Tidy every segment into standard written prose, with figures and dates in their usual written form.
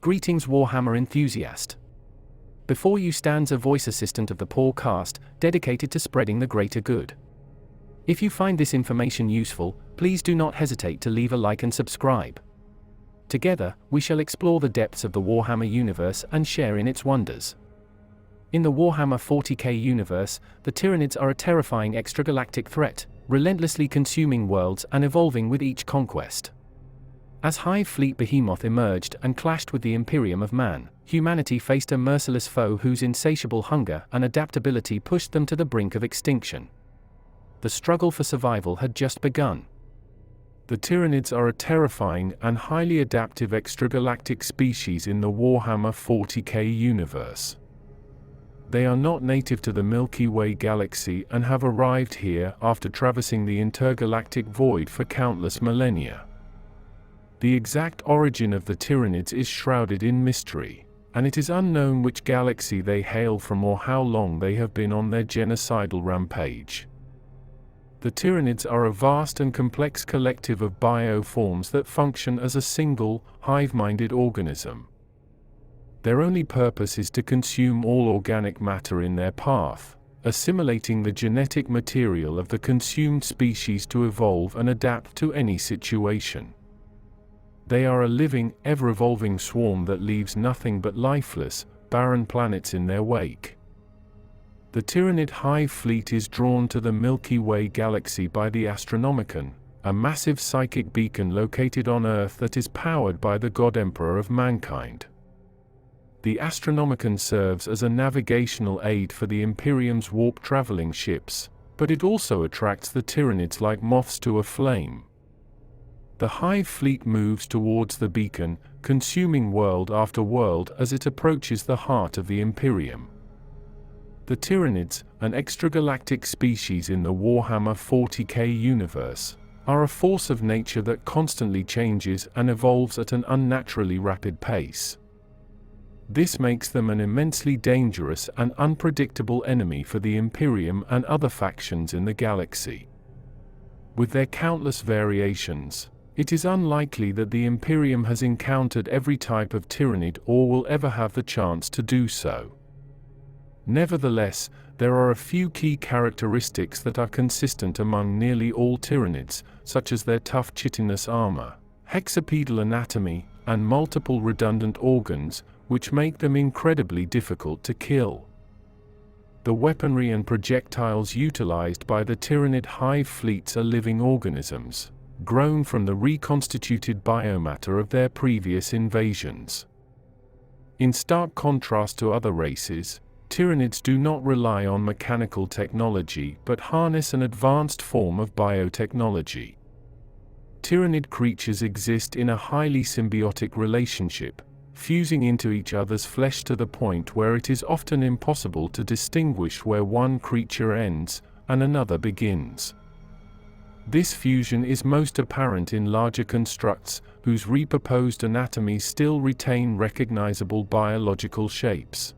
Greetings Warhammer enthusiast. Before you stands a voice assistant of the podcast, dedicated to spreading the greater good. If you find this information useful, please do not hesitate to leave a like and subscribe. Together, we shall explore the depths of the Warhammer universe and share in its wonders. In the Warhammer 40k universe, the Tyranids are a terrifying extragalactic threat, relentlessly consuming worlds and evolving with each conquest. As Hive Fleet behemoth emerged and clashed with the Imperium of Man, humanity faced a merciless foe whose insatiable hunger and adaptability pushed them to the brink of extinction. The struggle for survival had just begun. The Tyranids are a terrifying and highly adaptive extragalactic species in the Warhammer 40k universe. They are not native to the Milky Way galaxy and have arrived here after traversing the intergalactic void for countless millennia. The exact origin of the Tyranids is shrouded in mystery, and it is unknown which galaxy they hail from or how long they have been on their genocidal rampage. The Tyranids are a vast and complex collective of bioforms that function as a single, hive-minded organism. Their only purpose is to consume all organic matter in their path, assimilating the genetic material of the consumed species to evolve and adapt to any situation. They are a living, ever-evolving swarm that leaves nothing but lifeless, barren planets in their wake. The Tyranid Hive Fleet is drawn to the Milky Way galaxy by the Astronomicon, a massive psychic beacon located on Earth that is powered by the God Emperor of mankind. The Astronomicon serves as a navigational aid for the Imperium's warp-traveling ships, but it also attracts the Tyranids like moths to a flame. The Hive Fleet moves towards the beacon, consuming world after world as it approaches the heart of the Imperium. The Tyranids, an extragalactic species in the Warhammer 40k universe, are a force of nature that constantly changes and evolves at an unnaturally rapid pace. This makes them an immensely dangerous and unpredictable enemy for the Imperium and other factions in the galaxy. With their countless variations, it is unlikely that the Imperium has encountered every type of Tyranid or will ever have the chance to do so. Nevertheless, there are a few key characteristics that are consistent among nearly all Tyranids, such as their tough chitinous armor, hexapedal anatomy, and multiple redundant organs, which make them incredibly difficult to kill. The weaponry and projectiles utilized by the Tyranid Hive Fleets are living organisms, grown from the reconstituted biomatter of their previous invasions. In stark contrast to other races, Tyranids do not rely on mechanical technology but harness an advanced form of biotechnology. Tyranid creatures exist in a highly symbiotic relationship, fusing into each other's flesh to the point where it is often impossible to distinguish where one creature ends and another begins. This fusion is most apparent in larger constructs, whose repurposed anatomies still retain recognizable biological shapes.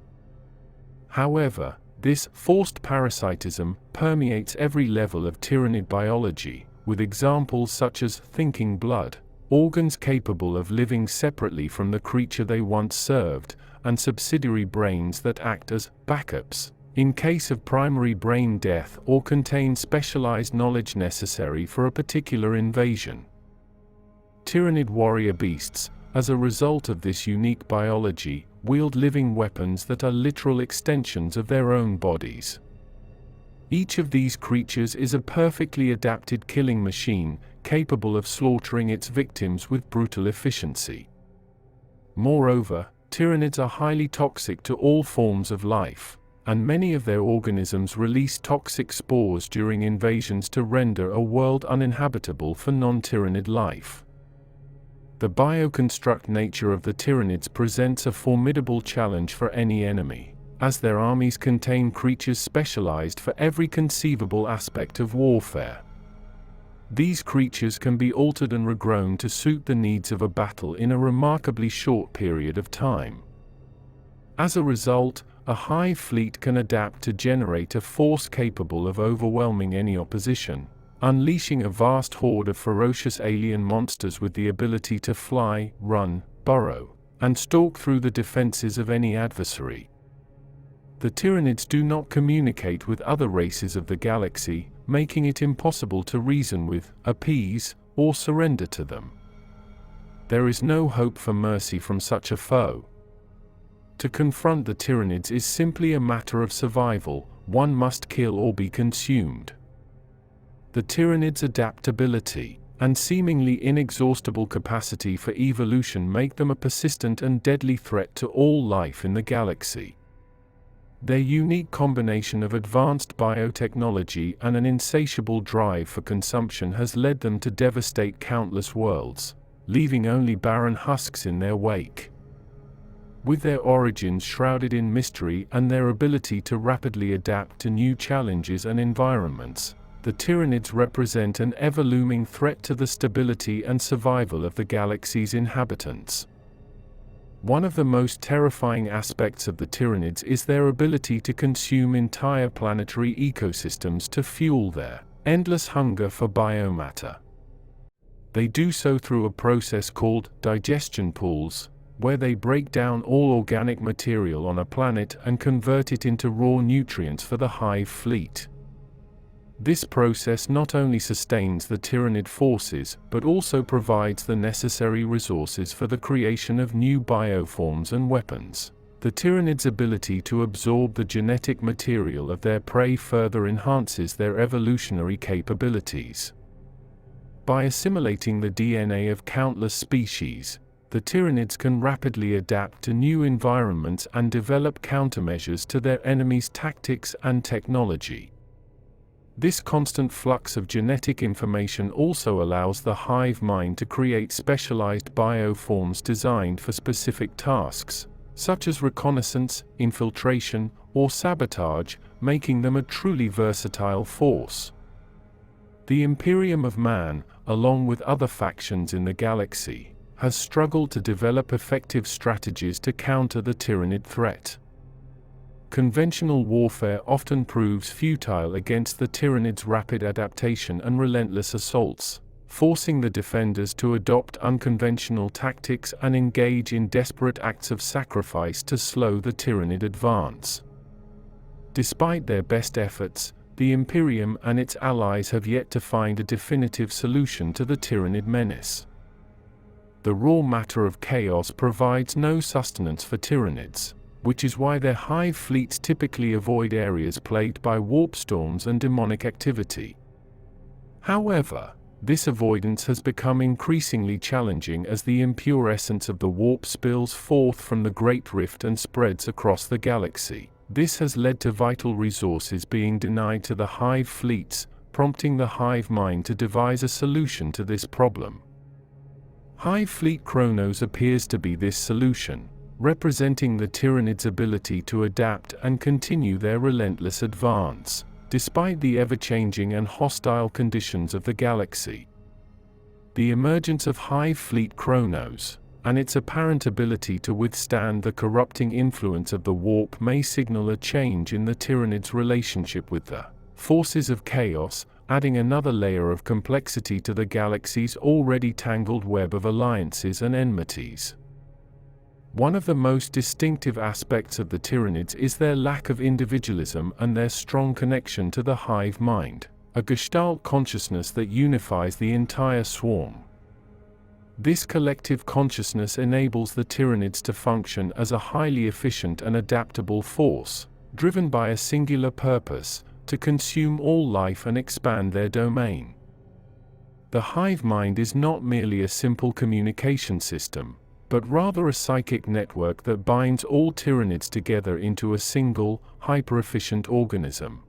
However, this forced parasitism permeates every level of Tyranid biology, with examples such as thinking blood, organs capable of living separately from the creature they once served, and subsidiary brains that act as backups in case of primary brain death or contain specialized knowledge necessary for a particular invasion. Tyranid warrior beasts, as a result of this unique biology, wield living weapons that are literal extensions of their own bodies. Each of these creatures is a perfectly adapted killing machine, capable of slaughtering its victims with brutal efficiency. Moreover, Tyranids are highly toxic to all forms of life, and many of their organisms release toxic spores during invasions to render a world uninhabitable for non-Tyranid life. The bioconstruct nature of the Tyranids presents a formidable challenge for any enemy, as their armies contain creatures specialized for every conceivable aspect of warfare. These creatures can be altered and regrown to suit the needs of a battle in a remarkably short period of time. As a result, a Hive Fleet can adapt to generate a force capable of overwhelming any opposition, unleashing a vast horde of ferocious alien monsters with the ability to fly, run, burrow, and stalk through the defenses of any adversary. The Tyranids do not communicate with other races of the galaxy, making it impossible to reason with, appease, or surrender to them. There is no hope for mercy from such a foe. To confront the Tyranids is simply a matter of survival. One must kill or be consumed. The Tyranids' adaptability and seemingly inexhaustible capacity for evolution make them a persistent and deadly threat to all life in the galaxy. Their unique combination of advanced biotechnology and an insatiable drive for consumption has led them to devastate countless worlds, leaving only barren husks in their wake. With their origins shrouded in mystery and their ability to rapidly adapt to new challenges and environments, the Tyranids represent an ever-looming threat to the stability and survival of the galaxy's inhabitants. One of the most terrifying aspects of the Tyranids is their ability to consume entire planetary ecosystems to fuel their endless hunger for biomatter. They do so through a process called digestion pools, where they break down all organic material on a planet and convert it into raw nutrients for the Hive Fleet. This process not only sustains the Tyranid forces, but also provides the necessary resources for the creation of new bioforms and weapons. The Tyranids' ability to absorb the genetic material of their prey further enhances their evolutionary capabilities. By assimilating the DNA of countless species, the Tyranids can rapidly adapt to new environments and develop countermeasures to their enemies' tactics and technology. This constant flux of genetic information also allows the Hive Mind to create specialized bioforms designed for specific tasks, such as reconnaissance, infiltration, or sabotage, making them a truly versatile force. The Imperium of Man, along with other factions in the galaxy, has struggled to develop effective strategies to counter the Tyranid threat. Conventional warfare often proves futile against the Tyranids' rapid adaptation and relentless assaults, forcing the defenders to adopt unconventional tactics and engage in desperate acts of sacrifice to slow the Tyranid advance. Despite their best efforts, the Imperium and its allies have yet to find a definitive solution to the Tyranid menace. The raw matter of chaos provides no sustenance for Tyranids, which is why their Hive Fleets typically avoid areas plagued by warp storms and demonic activity. However, this avoidance has become increasingly challenging as the impure essence of the warp spills forth from the Great Rift and spreads across the galaxy. This has led to vital resources being denied to the Hive Fleets, prompting the Hive Mind to devise a solution to this problem. Hive Fleet Chronos appears to be this solution, representing the Tyranids' ability to adapt and continue their relentless advance, despite the ever-changing and hostile conditions of the galaxy. The emergence of Hive Fleet Chronos, and its apparent ability to withstand the corrupting influence of the warp may signal a change in the Tyranids' relationship with the forces of chaos, adding another layer of complexity to the galaxy's already tangled web of alliances and enmities. One of the most distinctive aspects of the Tyranids is their lack of individualism and their strong connection to the Hive Mind, a Gestalt consciousness that unifies the entire swarm. This collective consciousness enables the Tyranids to function as a highly efficient and adaptable force, driven by a singular purpose, to consume all life and expand their domain. The Hive Mind is not merely a simple communication system, but rather a psychic network that binds all Tyranids together into a single, hyper-efficient organism.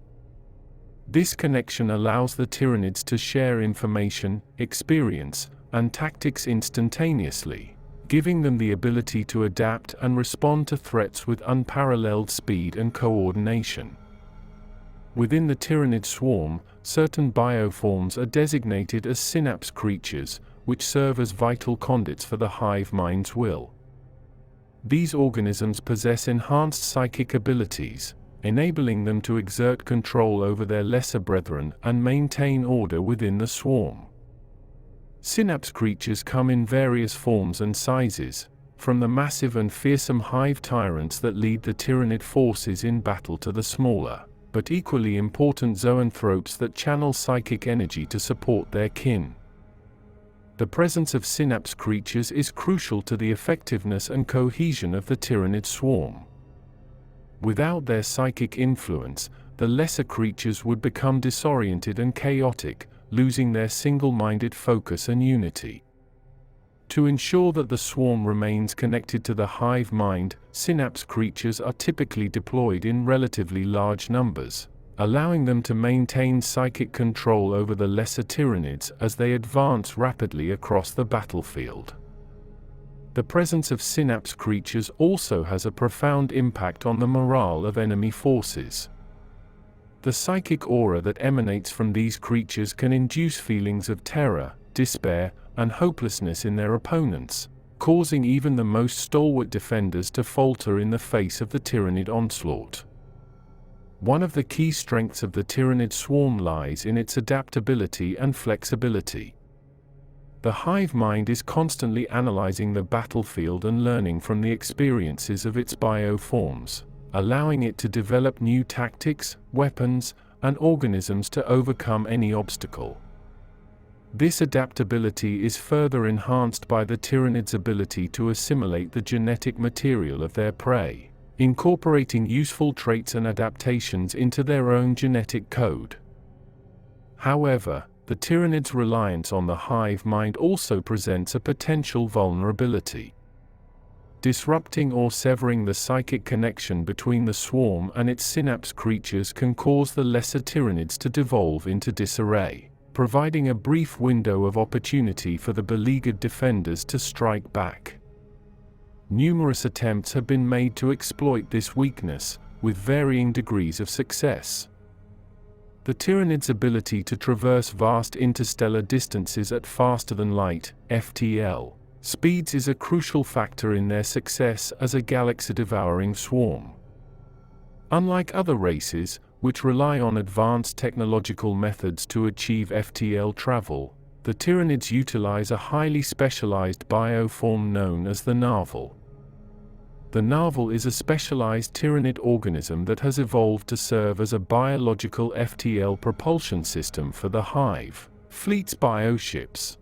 This connection allows the Tyranids to share information, experience, and tactics instantaneously, giving them the ability to adapt and respond to threats with unparalleled speed and coordination. Within the Tyranid swarm, certain bioforms are designated as synapse creatures, which serve as vital conduits for the Hive Mind's will. These organisms possess enhanced psychic abilities, enabling them to exert control over their lesser brethren and maintain order within the swarm. Synapse creatures come in various forms and sizes, from the massive and fearsome hive tyrants that lead the Tyranid forces in battle to the smaller, but equally important zoanthropes that channel psychic energy to support their kin. The presence of synapse creatures is crucial to the effectiveness and cohesion of the Tyranid swarm. Without their psychic influence, the lesser creatures would become disoriented and chaotic, losing their single-minded focus and unity. To ensure that the swarm remains connected to the hive mind, synapse creatures are typically deployed in relatively large numbers, allowing them to maintain psychic control over the lesser Tyranids as they advance rapidly across the battlefield. The presence of synapse creatures also has a profound impact on the morale of enemy forces. The psychic aura that emanates from these creatures can induce feelings of terror, despair, and hopelessness in their opponents, causing even the most stalwart defenders to falter in the face of the Tyranid onslaught. One of the key strengths of the Tyranid swarm lies in its adaptability and flexibility. The hive mind is constantly analyzing the battlefield and learning from the experiences of its bioforms, allowing it to develop new tactics, weapons, and organisms to overcome any obstacle. This adaptability is further enhanced by the Tyranids' ability to assimilate the genetic material of their prey, incorporating useful traits and adaptations into their own genetic code. However, the Tyranids' reliance on the hive mind also presents a potential vulnerability. Disrupting or severing the psychic connection between the swarm and its synapse creatures can cause the lesser Tyranids to devolve into disarray, providing a brief window of opportunity for the beleaguered defenders to strike back. Numerous attempts have been made to exploit this weakness, with varying degrees of success. The Tyranids' ability to traverse vast interstellar distances at faster-than-light (FTL) speeds is a crucial factor in their success as a galaxy-devouring swarm. Unlike other races, which rely on advanced technological methods to achieve FTL travel, the Tyranids utilize a highly specialized bioform known as the narval. The narval is a specialized Tyranid organism that has evolved to serve as a biological FTL propulsion system for the Hive Fleets bioships.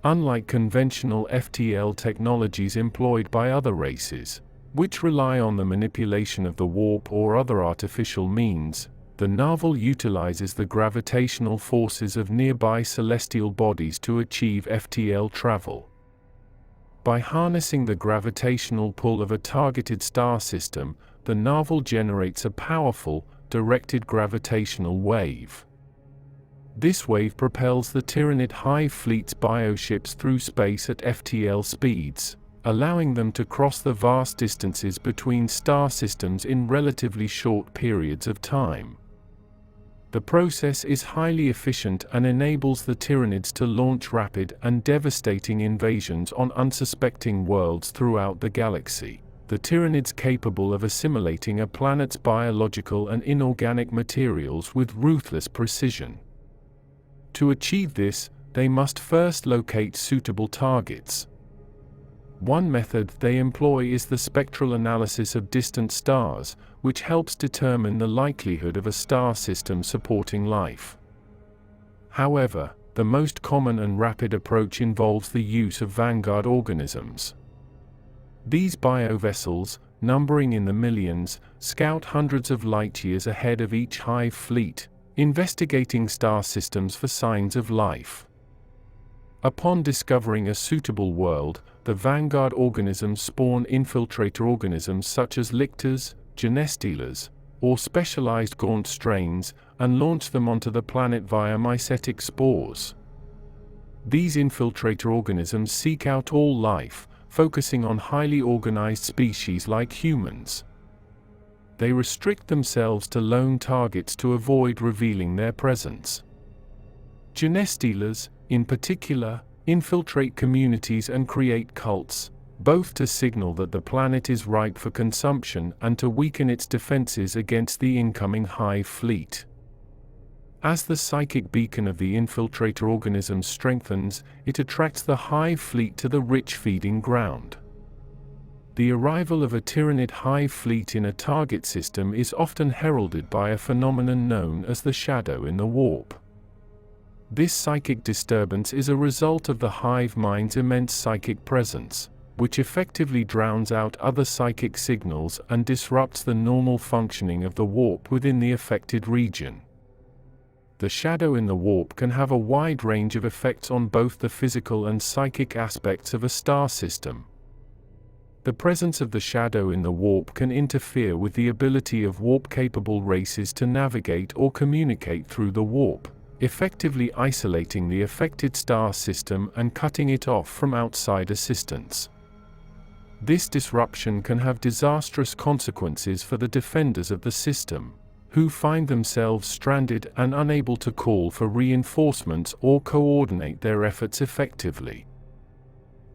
Unlike conventional FTL technologies employed by other races, which rely on the manipulation of the warp or other artificial means, the narval utilizes the gravitational forces of nearby celestial bodies to achieve FTL travel. By harnessing the gravitational pull of a targeted star system, the narval generates a powerful, directed gravitational wave. This wave propels the Tyranid Hive Fleets bioships through space at FTL speeds, allowing them to cross the vast distances between star systems in relatively short periods of time. The process is highly efficient and enables the Tyranids to launch rapid and devastating invasions on unsuspecting worlds throughout the galaxy. The Tyranids capable of assimilating a planet's biological and inorganic materials with ruthless precision. To achieve this, they must first locate suitable targets. One method they employ is the spectral analysis of distant stars, which helps determine the likelihood of a star system supporting life. However, the most common and rapid approach involves the use of vanguard organisms. These biovessels, numbering in the millions, scout hundreds of light-years ahead of each Hive fleet, investigating star systems for signs of life. Upon discovering a suitable world, the vanguard organisms spawn infiltrator organisms such as lictors, genestealers, or specialized gaunt strains, and launch them onto the planet via mycetic spores. These infiltrator organisms seek out all life, focusing on highly organized species like humans. They restrict themselves to lone targets to avoid revealing their presence. Genestealers, in particular, infiltrate communities and create cults, both to signal that the planet is ripe for consumption and to weaken its defenses against the incoming Hive fleet. As the psychic beacon of the infiltrator organism strengthens, it attracts the Hive fleet to the rich feeding ground. The arrival of a Tyranid Hive fleet in a target system is often heralded by a phenomenon known as the shadow in the warp. This psychic disturbance is a result of the Hive Mind's immense psychic presence, which effectively drowns out other psychic signals and disrupts the normal functioning of the warp within the affected region. The shadow in the warp can have a wide range of effects on both the physical and psychic aspects of a star system. The presence of the shadow in the warp can interfere with the ability of warp-capable races to navigate or communicate through the warp, effectively isolating the affected star system and cutting it off from outside assistance. This disruption can have disastrous consequences for the defenders of the system, who find themselves stranded and unable to call for reinforcements or coordinate their efforts effectively.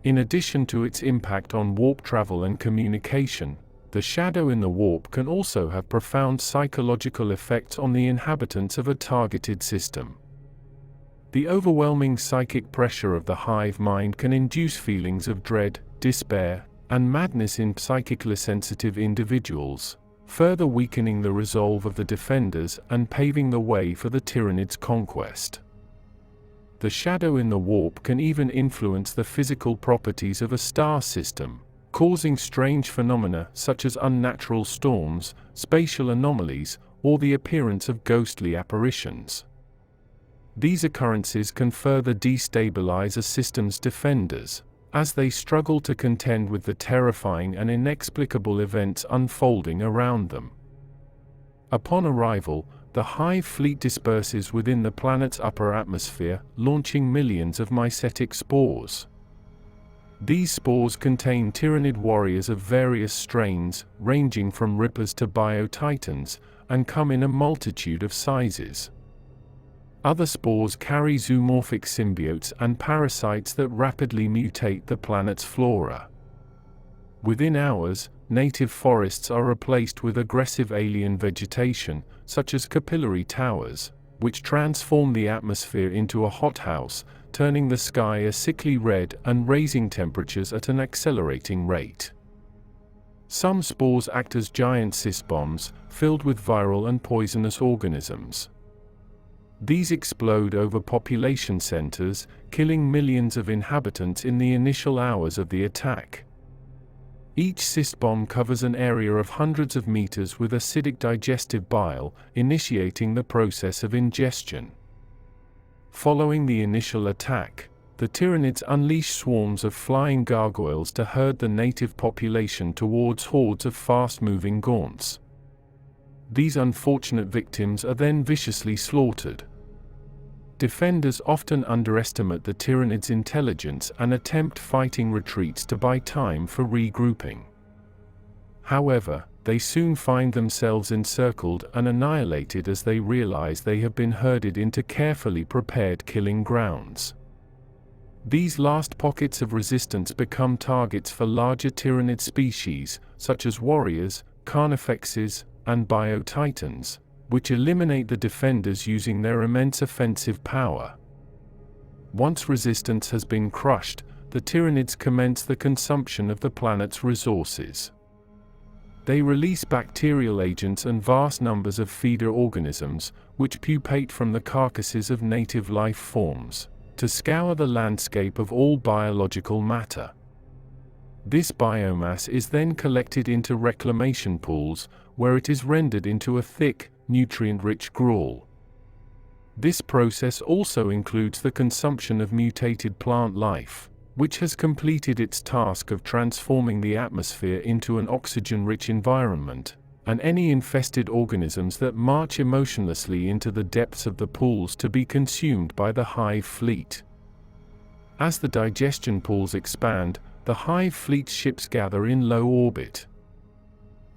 In addition to its impact on warp travel and communication, the shadow in the warp can also have profound psychological effects on the inhabitants of a targeted system. The overwhelming psychic pressure of the Hive Mind can induce feelings of dread, despair, and madness in psychically sensitive individuals, further weakening the resolve of the defenders and paving the way for the Tyranids' conquest. The shadow in the warp can even influence the physical properties of a star system, causing strange phenomena such as unnatural storms, spatial anomalies, or the appearance of ghostly apparitions. These occurrences can further destabilize a system's defenders, as they struggle to contend with the terrifying and inexplicable events unfolding around them. Upon arrival, the Hive fleet disperses within the planet's upper atmosphere, launching millions of mycetic spores. These spores contain Tyranid warriors of various strains, ranging from rippers to biotitans, and come in a multitude of sizes. Other spores carry zoomorphic symbiotes and parasites that rapidly mutate the planet's flora. Within hours, native forests are replaced with aggressive alien vegetation, such as capillary towers, which transform the atmosphere into a hothouse, turning the sky a sickly red and raising temperatures at an accelerating rate. Some spores act as giant cyst bombs, filled with viral and poisonous organisms. These explode over population centers, killing millions of inhabitants in the initial hours of the attack. Each cyst bomb covers an area of hundreds of meters with acidic digestive bile, initiating the process of ingestion. Following the initial attack, the Tyranids unleash swarms of flying gargoyles to herd the native population towards hordes of fast-moving gaunts. These unfortunate victims are then viciously slaughtered. Defenders often underestimate the Tyranids' intelligence and attempt fighting retreats to buy time for regrouping. However, they soon find themselves encircled and annihilated as they realize they have been herded into carefully prepared killing grounds. These last pockets of resistance become targets for larger Tyranid species, such as warriors, carnifexes, and biotitans, which eliminate the defenders using their immense offensive power. Once resistance has been crushed, the Tyranids commence the consumption of the planet's resources. They release bacterial agents and vast numbers of feeder organisms, which pupate from the carcasses of native life forms, to scour the landscape of all biological matter. This biomass is then collected into reclamation pools, where it is rendered into a thick, nutrient-rich gruel. This process also includes the consumption of mutated plant life, which has completed its task of transforming the atmosphere into an oxygen-rich environment, and any infested organisms that march emotionlessly into the depths of the pools to be consumed by the Hive fleet. As the digestion pools expand, the Hive fleet's ships gather in low orbit.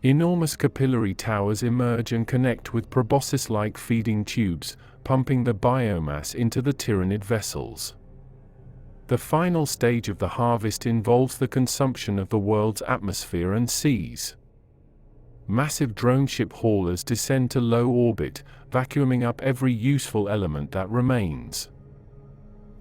Enormous capillary towers emerge and connect with proboscis-like feeding tubes, pumping the biomass into the Tyranid vessels. The final stage of the harvest involves the consumption of the world's atmosphere and seas. Massive drone ship haulers descend to low orbit, vacuuming up every useful element that remains.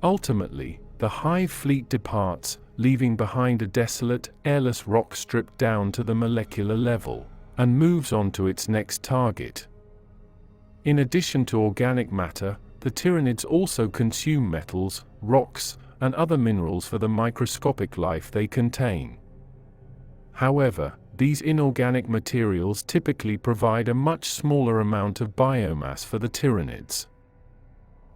Ultimately, the Hive fleet departs, leaving behind a desolate, airless rock stripped down to the molecular level, and moves on to its next target. In addition to organic matter, the Tyranids also consume metals, rocks, and other minerals for the microscopic life they contain. However, these inorganic materials typically provide a much smaller amount of biomass for the Tyranids.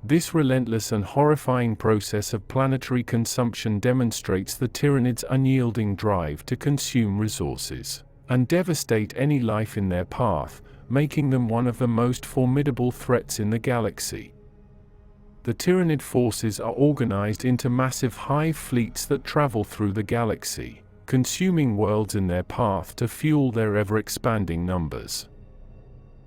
This relentless and horrifying process of planetary consumption demonstrates the Tyranids' unyielding drive to consume resources and devastate any life in their path, making them one of the most formidable threats in the galaxy. The Tyranid forces are organized into massive hive fleets that travel through the galaxy, consuming worlds in their path to fuel their ever-expanding numbers.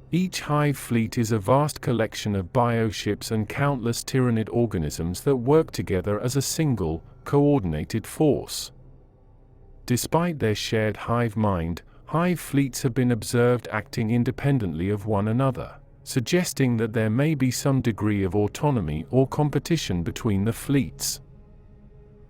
Each hive fleet is a vast collection of bioships and countless Tyranid organisms that work together as a single, coordinated force. Despite their shared hive mind, hive fleets have been observed acting independently of one another, suggesting that there may be some degree of autonomy or competition between the fleets.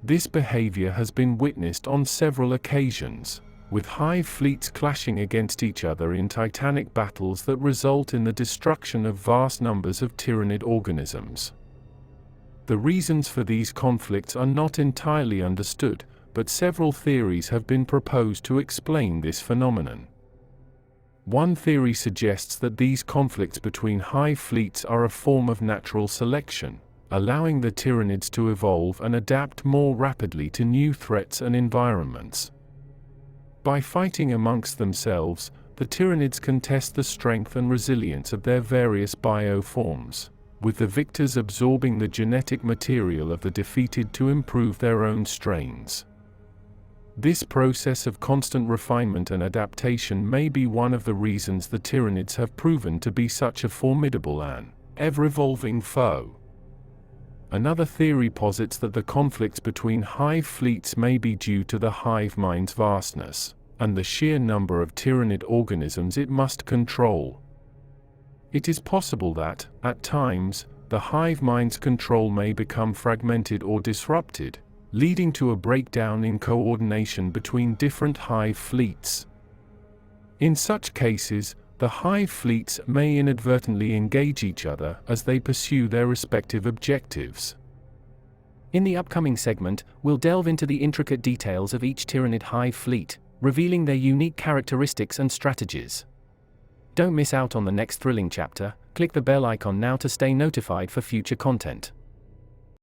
This behavior has been witnessed on several occasions, with hive fleets clashing against each other in titanic battles that result in the destruction of vast numbers of Tyranid organisms. The reasons for these conflicts are not entirely understood, but several theories have been proposed to explain this phenomenon. One theory suggests that these conflicts between hive fleets are a form of natural selection, allowing the Tyranids to evolve and adapt more rapidly to new threats and environments. By fighting amongst themselves, the Tyranids can test the strength and resilience of their various bioforms, with the victors absorbing the genetic material of the defeated to improve their own strains. This process of constant refinement and adaptation may be one of the reasons the Tyranids have proven to be such a formidable and ever-evolving foe. Another theory posits that the conflicts between hive fleets may be due to the hive mind's vastness, and the sheer number of Tyranid organisms it must control. It is possible that, at times, the hive mind's control may become fragmented or disrupted, leading to a breakdown in coordination between different hive fleets. In such cases, the hive fleets may inadvertently engage each other as they pursue their respective objectives. In the upcoming segment, we'll delve into the intricate details of each Tyranid hive fleet, revealing their unique characteristics and strategies. Don't miss out on the next thrilling chapter. Click the bell icon now to stay notified for future content.